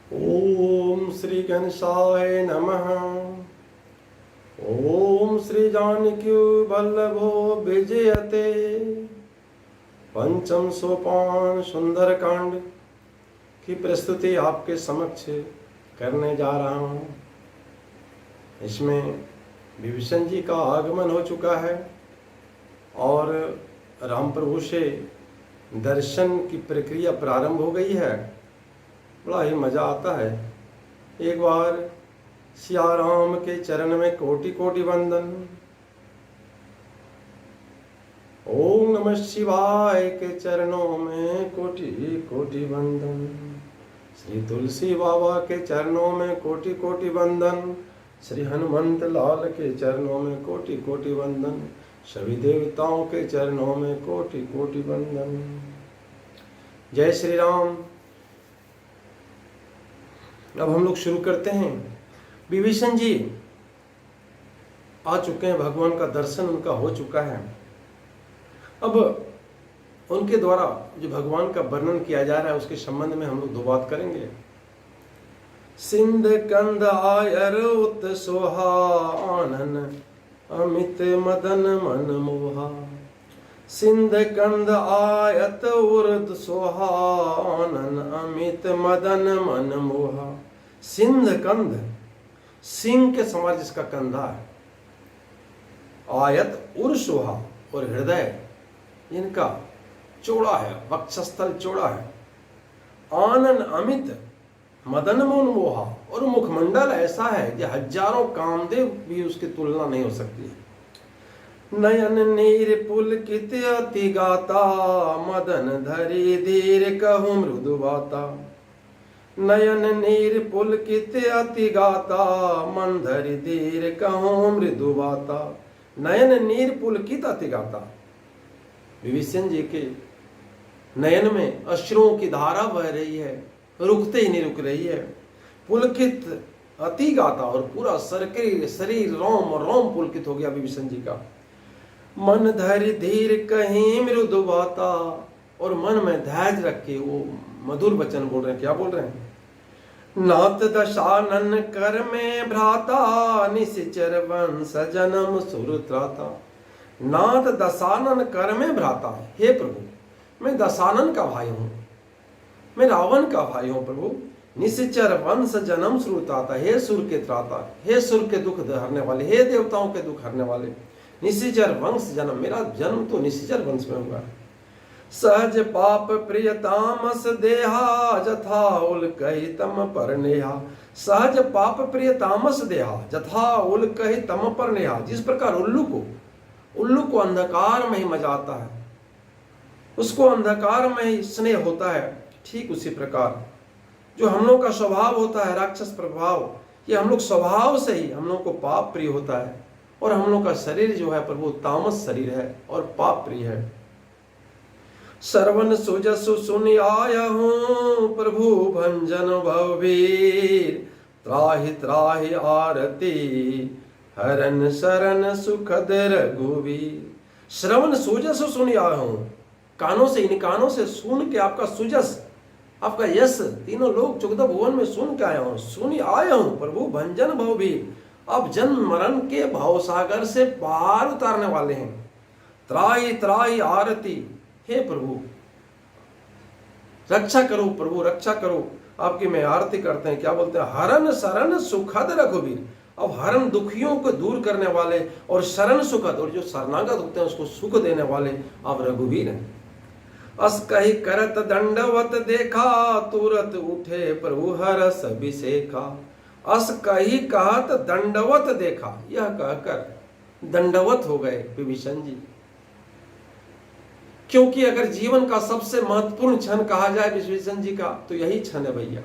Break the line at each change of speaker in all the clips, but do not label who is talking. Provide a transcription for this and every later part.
ओम श्री गणेशाय नमः। ओम श्री जानकी वल्लभो विजयते। पंचम सोपान सुंदर कांड की प्रस्तुति आपके समक्ष करने जा रहा हूँ। इसमें विभीषण जी का आगमन हो चुका है और राम प्रभु से दर्शन की प्रक्रिया प्रारंभ हो गई है। बड़ा ही मज़ा आता है। एक बार सिया राम के चरण में कोटि कोटि वंदन। ओम नमः शिवाय के चरणों में कोटि कोटि वंदन। श्री तुलसी बाबा के चरणों में कोटि कोटि वंदन। श्री हनुमंत लाल के चरणों में कोटि कोटि वंदन। सभी देवताओं के चरणों में कोटि कोटि वंदन। जय श्री राम। अब हम लोग शुरू करते हैं। विभीषण जी आ चुके हैं, भगवान का दर्शन उनका हो चुका है। अब उनके द्वारा जो भगवान का वर्णन किया जा रहा है उसके संबंध में हम लोग दो बात करेंगे। सिंध कंद आयर उत सोहा आनन अमित मदन मन मोहा। सिंध कंद आयत उर्द सोहा आनन अमित मदन मन मोहा। सिंध कंद, सिंह के समान जिसका कंधा है, आयत उर्सोहा और हृदय इनका चौड़ा है, वक्षस्थल चौड़ा है। आनन अमित मदन मोहन मोहा, और मुखमंडल ऐसा है कि हजारों कामदेव भी उसकी तुलना नहीं हो सकती है। नयन नीर पुलकित अति गाता मदन धरी धीर कहूँ मृदु बाता। नयन नीर पुलकित अति गाता मन धरि धीर कहूँ मृदु बाता। नयन नीर पुलकित अति गाता, विभीषण जी के नयन में अश्रुओं की धारा बह रही है, रुकते ही नहीं रुक रही है। पुलकित अति गाता, और पूरा शरीर रोम रोम पुलकित हो गया विभीषण जी का। मन धरि धीर कहीं मृदु बाता, और मन में धैर्य रख के वो मधुर वचन बोल रहे हैं। क्या बोल रहे हैं? नाथ दशानन कर में भ्राता निश्चर वंश जन्म सुर त्राता। नाथ दशानन कर में भ्राता, हे प्रभु मैं दशानन का भाई हूँ, मैं रावण का भाई हूँ प्रभु। निश्चर वंश जन्म सुर त्राता, हे सुर के त्राता, हे सुर के दुख हरने वाले, हे देवताओं के दुख हरने वाले। निश्चर वंश जन्म, मेरा जन्म तो निश्चर वंश में हुआ। सहज पाप प्रिय तामस देहा जथा उल कही तम पर नेहा। सहज पाप प्रिय तामस देहा जथा उल कही तम पर नेहा। जिस प्रकार उल्लू को अंधकार में ही मजा आता है, उसको अंधकार में ही स्नेह होता है, ठीक उसी प्रकार जो हम लोग का स्वभाव होता है राक्षस प्रभाव, ये हम लोग स्वभाव से ही हम लोग को पाप प्रिय होता है। और हम लोग का शरीर जो है प्रभु तामस शरीर है और पाप प्रिय है। श्रवण सुजसु सुन आया हूँ प्रभु भंजन भववीर। त्राहि त्राहि आरती हरन शरण सुखद रघुवीर। श्रवण सुजसु सुन आया हूँ, कानों से, इन कानों से सुन के आपका सुजस, आपका यश तीनों लोग 14 भुवन में सुन के आया हूँ, सुन आया हूँ प्रभु भंजन भववीर। अब जन्म मरण के भावसागर से पार उतारने वाले हैं। त्राहि त्राहि आरती, हे प्रभु रक्षा करो, प्रभु रक्षा करो, आपकी मैं आरती करते हैं। क्या बोलते हैं? हरन शरण सुखद रघुवीर। अब हरन दुखियों को दूर करने वाले और शरण सुखद, और जो शरणागत होते हैं उसको सुख देने वाले आप रघुवीर हैं। अस कही करत दंडवत देखा तुरत उठे प्रभु हरस अभिषेखा। अस कही कहत दंडवत देखा, यह कहकर दंडवत हो गए विभीषण जी। क्योंकि अगर जीवन का सबसे महत्वपूर्ण क्षण कहा जाए विभीषण जी का तो यही क्षण है भैया,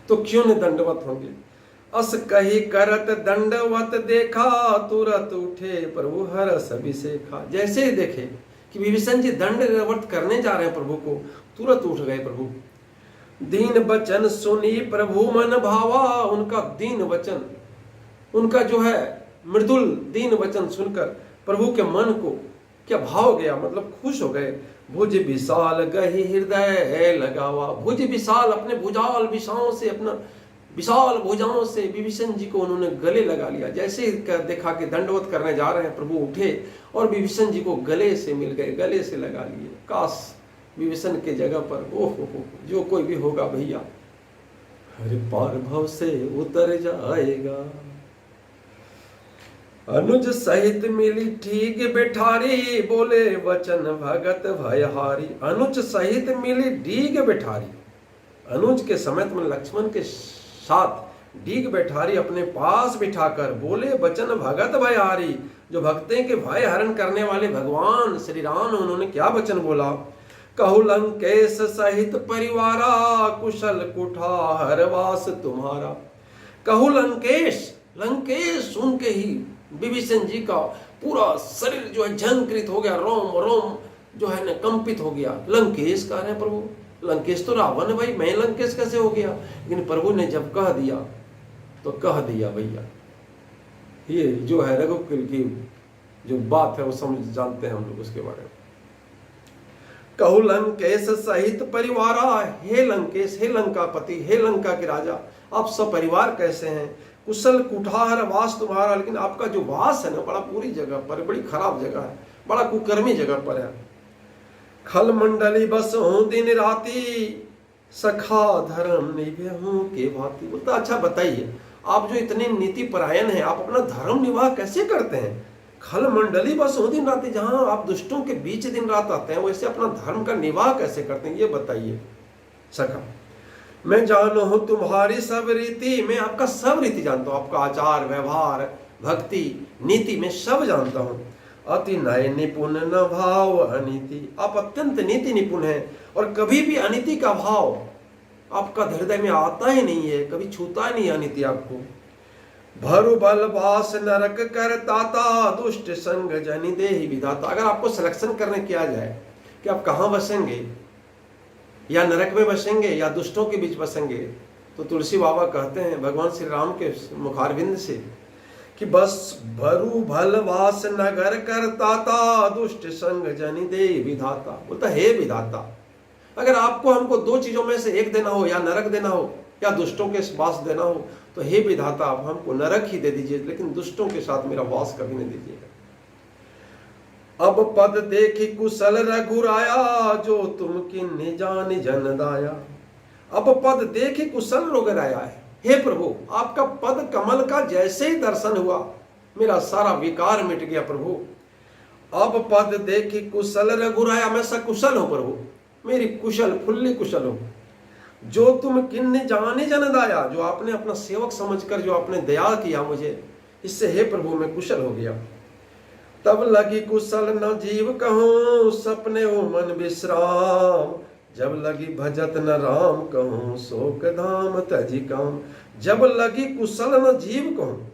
तो क्यों न दंडवत होंगे। अस कही करत दंडवत देखा तुरंत उठे प्रभु हरस अभिषेखा। जैसे ही देखे कि विभीषण जी दंडवत करने जा रहे हैं प्रभु को, तुरंत उठ गए प्रभु। दीन वचन सुनी प्रभु मन भावा। उनका दीन वचन, उनका जो है मृदुल दीन वचन सुनकर प्रभु के मन को क्या भाव गया, मतलब खुश हो गए। भुज विशाल गही हृदय लगावा। भुज विशाल, अपने भुजाल विशाओं से, अपना विशाल भुजाओं से विभीषण जी को उन्होंने गले लगा लिया। जैसे ही देखा कि दंडवत करने जा रहे हैं, प्रभु उठे और विभीषण जी को गले से मिल गए, गले से लगा लिए। काश विभीषण के जगह पर ओहो जो कोई भी होगा भैया, अरे पार भव से उतर जाएगा। अनुज सहित मिली ठीक बैठारी, बोले वचन भगत भयहारी। अनुज सहित मिली डीग बैठारी, अनुज के समेत में लक्ष्मण के साथ डीग बैठारी अपने पास बिठाकर बोले वचन भगत भयहारी। जो भक्तें के भय हरण करने वाले भगवान श्री राम, उन्होंने क्या वचन बोला? कहु लंकेश सहित परिवारा, कुशल कुठार वास तुम्हारा। कहु लंकेश, लंकेश सुन के ही विभीषण जी का पूरा शरीर जो है झंकृत हो गया, रोम रोम जो है न कंपित हो गया। लंकेश कह रहे हैं प्रभु, लंकेश तो रावण है भाई, मैं लंकेश कैसे हो गया? लेकिन प्रभु ने जब कह दिया तो कह दिया भैया। ये जो है रघुकुल की जो बात है वो समझ जानते हैं हम लोग उसके बारे में। कहु लंकेश सहित परिवारा, हे लंकेश, हे लंकापति, हे लंका के राजा, आप सब परिवार कैसे हैं? कुशल कुठार वास तुम्हारा, लेकिन आपका जो वास है ना बड़ा बुरी जगह पर, बड़ी खराब जगह है, बड़ा कुकर्मी जगह पर है। खल मंडली बस हूं दिन राती, सखा धर्म निभहूं के भांति। बोलता अच्छा बताइए, आप जो इतने नीति परायण हैं, आप अपना धर्म निवाह कैसे करते हैं? खल मंडली बस हूं दिन राती, जहां आप दुष्टों के बीच दिन रात आते हैं, वैसे अपना धर्म का निवाह कैसे करते हैं, ये बताइए। सखा, मैं जानो हूं तुम्हारी सब रीति, मैं आपका सब रीति जानता हूं, आपका आचार व्यवहार भक्ति नीति में सब जानता हूं। अति नय निपुण न भाव अनीति, आप अत्यंत नीति निपुण हैं और कभी भी अनीति का भाव आपका हृदय में आता ही नहीं है, कभी छूता ही नहीं अनीति आपको। भरु बल वास नरक कर ताता, दुष्ट संग जनि देहि विधाता। अगर आपको सिलेक्शन करने किया जाए कि आप कहाँ बसेंगे, या नरक में बसेंगे या दुष्टों के बीच बसेंगे, तो तुलसी बाबा कहते हैं भगवान श्री राम के मुखारविंद से कि बस भरु भल वास नगर कर ताता, दुष्ट संग जनि देहि विधाता। बोलता हे विधाता, अगर आपको हमको दो चीजों में से एक देना हो, या नरक देना हो या दुष्टों के वास देना हो, तो हे विधाता आप हमको नरक ही दे दीजिए, लेकिन दुष्टों के साथ मेरा वास कभी नहीं दीजिएगा। अब पद देखी कुशल रघुराया, जो तुम किन्हि जानि जन दाया। अब पद देखी कुशल रघुराया है, हे प्रभु आपका पद कमल का जैसे ही दर्शन हुआ मेरा सारा विकार मिट गया प्रभु। अब पद देखी कुशल रघुराया, मैं सकुशल हूं प्रभु, मेरी कुशल फुल्ली कुशल हूं। जो तुम किन्नि जानि जन दाया, जो आपने अपना सेवक समझकर जो आपने दया किया मुझे, इससे हे प्रभु मैं कुशल हो गया। तब लगी कुशल न जीव कहूँ, सपने हो मन विश्राम। जब लगी भजत न राम कहूँ, शोक धाम तजी काम। जब लगी कुशल न जीव कहूँ,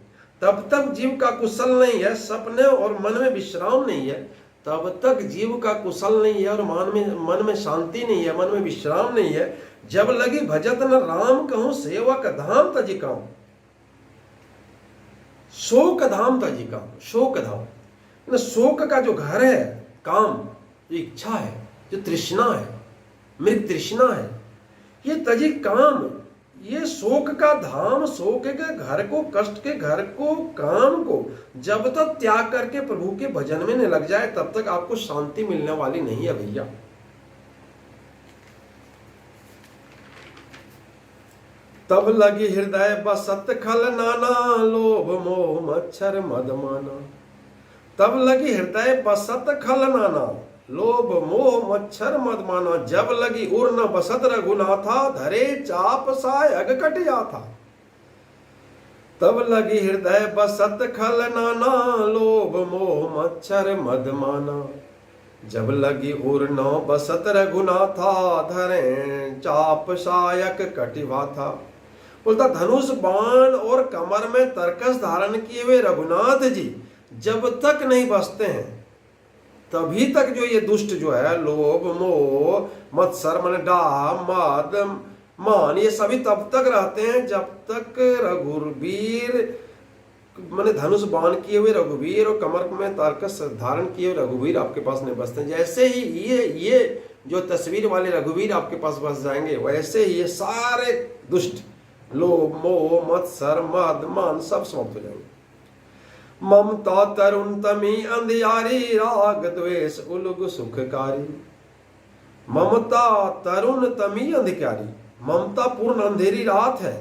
तब तक जीव का कुशल नहीं है, सपने और मन में विश्राम नहीं है, तब तक जीव का कुशल नहीं है और मन में शांति नहीं है, मन में विश्राम नहीं है। जब लगी भजत न राम कहूँ, सेवक धाम तजी काम। शोक धाम तजी काम, शोक धाम ना, शोक का जो घर है, काम, जो इच्छा है, जो तृष्णा है, मृग तृष्णा है, ये तजी काम, ये शोक का धाम, शोक के घर को, कष्ट के घर को, काम को जब तक त्याग करके प्रभु के भजन में न लग जाए, तब तक आपको शांति मिलने वाली नहीं है भैया। तब लगी हृदय बसत खल नाना, लोभ मोह मच्छर मद माना। तब लगी हृदय बसत खल नाना, लोभ मोह मच्छर मद माना। जब लगी उर न बसत रघुनाथा, धरे चाप सायग कट जाथा। तब लगी हृदय बसत खल नाना, लोभ मोह मच्छर मद माना। जब लगी उर न बसत रघुनाथा, धरे चाप सायक कटिवा था। बोलता धनुष बाण और कमर में तरकस धारण किए हुए रघुनाथ जी जब तक नहीं बसते हैं, तभी तक जो ये दुष्ट जो है, लोभ मोह मत्सर मन डाह मद मान, ये सभी तब तक रहते हैं जब तक रघुवीर मैंने धनुष बाण किए हुए रघुवीर और कमर में तारकस धारण किए हुए रघुवीर आपके पास नहीं बसते। जैसे ही ये जो तस्वीर वाले रघुवीर आपके पास बस जाएंगे, वैसे ही ये सारे दुष्ट लोभ मोह मत्सर मद मान सब समाप्त हो जाएंगे। ममता तरुण तमी अंधियारी राग द्वेष उलुग सुखकारी। ममता तरुण तमी अंधिकारी, ममता पूर्ण अंधेरी रात है,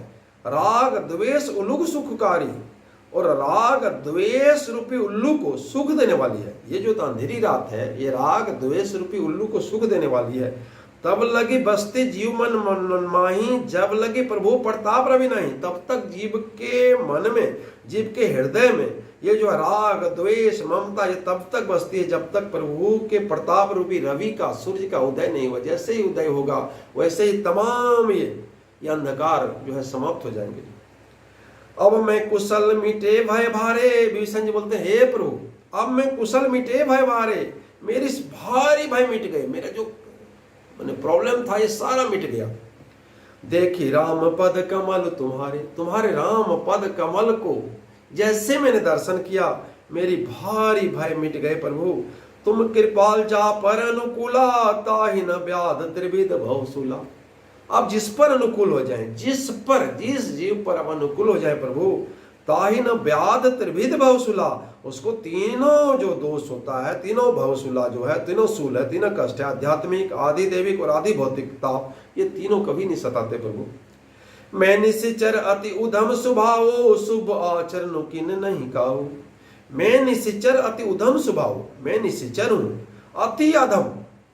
राग द्वेष उलुग सुखकारी, और राग द्वेष रूपी उल्लू को सुख देने वाली है। ये जो अंधेरी रात है, ये राग द्वेष रूपी उल्लू को सुख देने वाली है। तब लगी बसते जीव मन माही, जब लगे प्रभु प्रताप रवि नहीं। तब तक जीव के मन में, जीव के हृदय में ये जो राग द्वेष ममता, ये तब तक बसती है जब तक प्रभु के प्रताप रूपी रवि का, सूर्य का उदय नहीं हुआ। जैसे ही उदय होगा वैसे ही तमाम ये अंधकार जो है समाप्त हो जाएंगे। अब मैं कुशल मिटे भय भारे, विभीषण जी बोलते हैं हे प्रभु, अब मैं कुशल मिटे भय भारे, मेरी भारी भय मिट गए, मेरा जो मैंने प्रॉब्लम था ये सारा मिट गया। देखी राम पद कमल तुम्हारे, तुम्हारे राम पद कमल को जैसे मैंने दर्शन किया, मेरी भारी भय मिट गए प्रभु। तुम कृपाल जा पर अनुकूला, ताहि न व्याध त्रिविध भवसूला। अब जिस पर अनुकूल हो जाए, जिस जीव पर अब अनुकूल हो जाए प्रभु, ताहि न व्याध त्रिविध भवसूला, उसको तीनों जो दोष होता है, तीनों भवसूला जो है, तीनों सूल है, तीनों कष्ट है, आध्यात्मिक आदि दैविक और आदि भौतिक ताप, ये तीनों कभी नहीं सताते प्रभु। मैं निशिचर अति उधम स्वभाव, शुभ आचरण किन नहीं काऊ। मैं निशिचर अति उधम स्वभाव, मैं निशिचर हूँ, अति अधम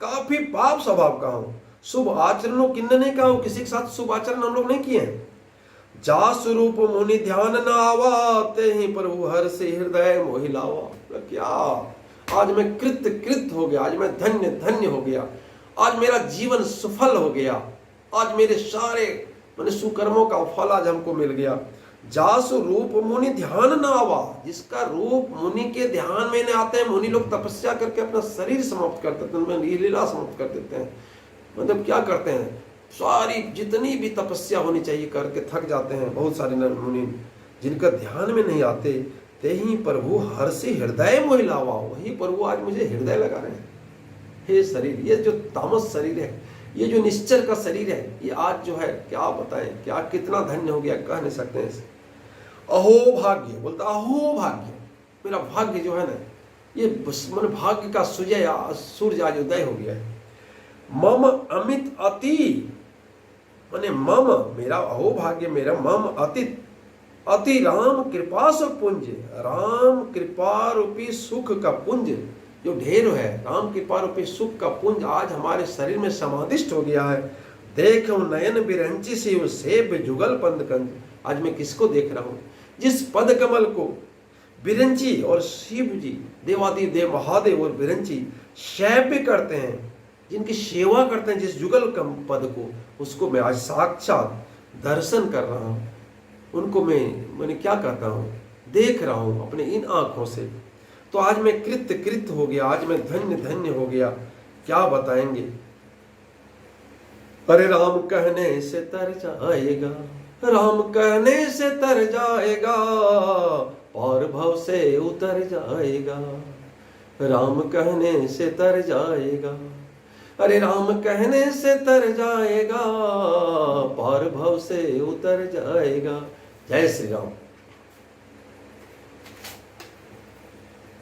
काफी पाप स्वभाव का हूँ, शुभ आचरणों किन नहीं काऊ, किसी के साथ शुभ आचरण हम लोग नहीं किए हैं। जा स्वरूप मुनि ध्यान न आवा, ते ही प्रभु हर से हृदय मोहि लावा। क्या आज मैं कृत हो गया, आज मैं धन्य धन्य हो गया, आज मेरा जीवन सफल हो गया, आज मेरे सारे मैंने सुकर्मों का फल आज हमको मिल गया। जासु रूप मुनि ध्यान न आवा, जिसका रूप मुनि के ध्यान में नहीं आते हैं। मुनि लोग तपस्या करके अपना शरीर समाप्त कर देते हैं, लीला समाप्त कर देते हैं। मतलब क्या करते हैं, सारी जितनी भी तपस्या होनी चाहिए करके थक जाते हैं। बहुत सारे मुनि जिनका ध्यान में नहीं आते, ते ही प्रभु हर से हृदय मोहि लावा, वही प्रभु आज मुझे हृदय लगा रहे हैं। हे शरीर, ये जो तामस शरीर है, ये जो निश्चर का शरीर है, ये आज जो है क्या बताएं, क्या कितना धन्य हो गया, कह नहीं सकते हैं। अहो भाग्य, बोलता अहो भाग्य, मेरा भाग्य जो है ना, ये मन भाग्य का सूर्य आज उदय हो गया है। मम अमित अति, माने मम मेरा, अहो भाग्य मेरा, मम अति राम कृपा सु पुंज, राम कृपा रूपी सुख का पुंज जो ढेर है, राम कृपा रूपी सुख का पुंज आज हमारे शरीर में समाधिष्ट हो गया है। देख नयन बिरंची शिव सेब जुगल पंद कंज। आज मैं किसको देख रहा हूँ, जिस पद कमल को बिरंची और शिव जी देवादिदेव देव महादेव और बिरंची शैव्य करते हैं, जिनकी सेवा करते हैं, जिस जुगल पद को, उसको मैं आज साक्षात दर्शन कर रहा हूँ। उनको मैंने क्या कहता हूँ, देख रहा हूँ अपने इन आंखों से। तो आज मैं कृत हो गया, आज मैं धन्य धन्य हो गया, क्या बताएंगे। अरे राम कहने से तर जाएगा, राम कहने से तर जाएगा, और भव से उतर जाएगा, राम कहने से तर जाएगा। अरे राम कहने से तर जाएगा, पार भव से उतर जाएगा। जय श्री राम।